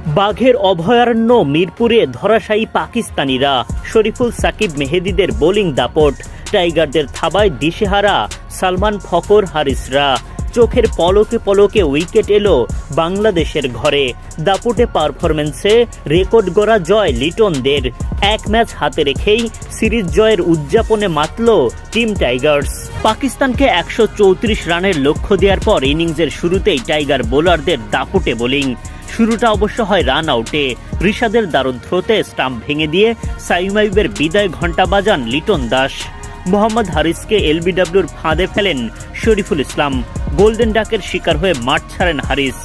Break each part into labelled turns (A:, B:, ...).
A: বাঘের অভয়ারণ্য মিরপুরে ধরাশায়ী পাকিস্তানিরা। শরীফুল সাকিব মেহেদীদের বোলিং দাপট, টাইগারদের থাবায় দিশেহারা সালমান ফকর হারিসরা। চোখের পলকে পলকে উইকেট এলো বাংলাদেশের ঘরে। দাপুটে পারফরম্যান্সে রেকর্ড গড়া জয় লিটনদের। এক ম্যাচ হাতে রেখেই সিরিজ জয়ের উদযাপনে মাতল টিম টাইগার্স। পাকিস্তানকে 134 রানের লক্ষ্য দেওয়ার পর ইনিংসের শুরুতেই টাইগার বোলারদের দাপুটে বোলিং। শুরুটা অবশ্য হয় রান আউটে। রিশাদের দারুণ থ্রোতে স্টাম্প ভেঙে দিয়ে সাইম আইয়ুবের বিদায় ঘণ্টা বাজান লিটন দাস। মোহাম্মদ হারিসকে এলবিডব্লিউর ফাঁদে ফেলেন শরীফুল ইসলাম। গোল্ডেন ডাকের শিকার হয়ে মাঠ ছাড়েন হারিস।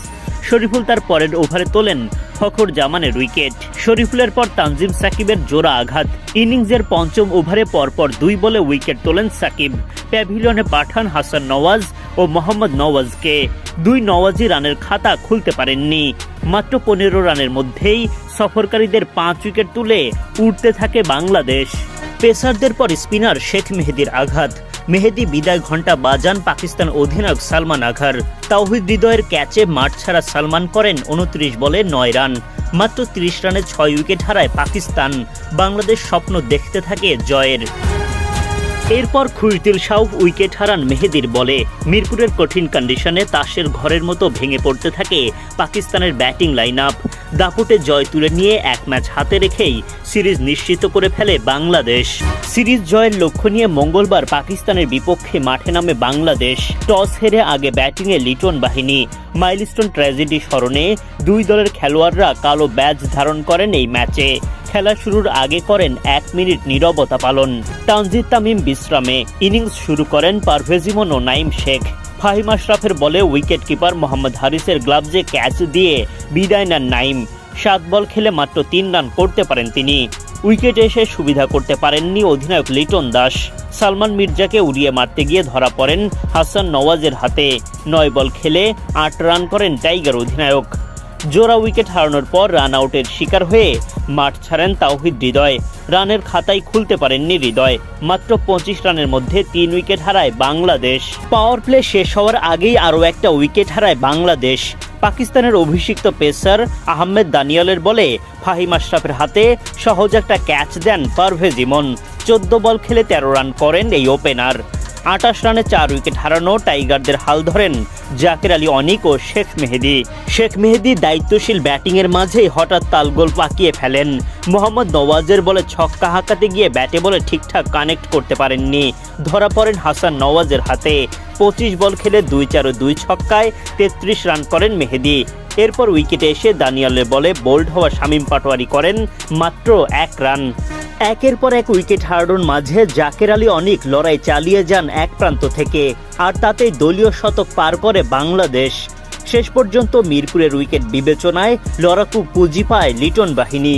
A: শরীফুল তার পরের ওভারে তোলেন ফখর জামানের উইকেট। শরীফুলের পর তানজিম সাকিবের জোড়া আঘাত। ইনিংসের পঞ্চম ওভারে পরপর 2 বলে উইকেট তোলেন সাকিব। প্যাভিলিয়নে পাঠান হাসান নওয়াজ ও মোহাম্মদ নওয়াজকে। 2 নওয়াজি রানের খাতা খুলতে পারেননি। মাত্র 15 রানের মধ্যেই সফরকারীদের 5 উইকেট তুলে উঠতে থাকে বাংলাদেশ। পেসারদের পর স্পিনার শেখ মেহেদীর আঘাত। মেহেদী বিদায় ঘণ্টা বাজান পাকিস্তান অধিনায়ক সালমান আঘার। তাওহিদ হৃদয়ের ক্যাচে মাঠ ছাড়া সালমান করেন 29 বলে 9 রান। মাত্র 30 রানে 6 উইকেট হারায় পাকিস্তান। বাংলাদেশ স্বপ্ন দেখতে থাকে জয়ের। এরপর খুরদিল শাউফ উইকেট হারান মেহেদীর বলে। মিরপুরের কঠিন কন্ডিশনে তাসের ঘরের মতো ভেঙে পড়তে থাকে পাকিস্তানের ব্যাটিং লাইন আপ। দাপুটে জয় তুলে নিয়ে এক ম্যাচ হাতে রেখেই সিরিজ নিশ্চিত করে ফেলে বাংলাদেশ। সিরিজ জয়ের লক্ষ্য নিয়ে মঙ্গলবার পাকিস্তানের বিপক্ষে মাঠে নামে বাংলাদেশ। টস হেরে আগে ব্যাটিংয়ে লিটন বাহিনী। মাইলস্টোন ট্র্যাজেডি স্মরণে 2 দলের খেলোয়াড়রা কালো ব্যাজ ধারণ করেন এই ম্যাচে। খেলা শুরুর আগে করেন 1 মিনিট নীরবতা পালন। তানজিদ তামিম বিশ্রামে। ইনিংস শুরু করেন পারভেজ ইমন ও নাইম শেখ। ফাহিম আশরাফের বলে উইকেট কিপার মোহাম্মদ হারিসের গ্লাভসে ক্যাচ দিয়ে বিদায় নেন নাইম। 7 বল খেলে মাত্র 3 রান করতে পারেন তিনি। উইকেটে এসে সুবিধা করতে পারেননি অধিনায়ক লিটন দাস। সালমান মির্জাকে উড়িয়ে মারতে গিয়ে ধরা পড়েন হাসান নওয়াজের হাতে। 9 বল খেলে 8 রান করেন টাইগার অধিনায়ক। জোড়া উইকেট হারানোর পর রান আউটের শিকার হয়ে মাঠ ছাড়েন তাওহিদ হৃদয়। রানের খাতায় খুলতে পারেননি হৃদয়। মাত্র 25 রানের মধ্যে 3 উইকেট হারায় বাংলাদেশ। পাওয়ার প্লে শেষ হওয়ার আগেই আরও একটা উইকেট হারায় বাংলাদেশ। পাকিস্তানের অভিষিক্ত পেসার আহমেদ দানিয়ালের বলে ফাহিম আশরাফের হাতে সহজ একটা ক্যাচ দেন পারভেজ ইমন। 14 বল খেলে 13 রান করেন এই ওপেনার। 28 রানে 4 উইকেট হারানো টাইগারদের হাল ধরেন জাকের আলী অনিক ও শেখ মেহেদী। শেখ মেহেদী দায়িত্বশীল ব্যাটিংয়ের মাঝেই হঠাৎ তালগোল পাকিয়ে ফেলেন। মোহাম্মদ নওয়াজের বলে ছক্কা হাঁকাতে গিয়ে ব্যাটে বলে ঠিকঠাক কানেক্ট করতে পারেননি। ধরা পড়েন হাসান নওয়াজের হাতে। 25 বল খেলে 2-4 ও 2 ছক্কায় 33 রান করেন মেহেদী। এরপর উইকেটে এসে দানিয়ালের বলে বোল্ড হওয়া শামীম পাটোয়ারি করেন মাত্র 1 রান। একের পর এক উইকেট হারানোর মাঝে জাকের আলী অনিক লড়াই চালিয়ে যান এক প্রান্ত থেকে। আর তাতেই দলীয় শতক পার করে বাংলাদেশ। শেষ পর্যন্ত মিরপুরের উইকেট বিবেচনায় লড়াকু পুঁজি পায় লিটন বাহিনী।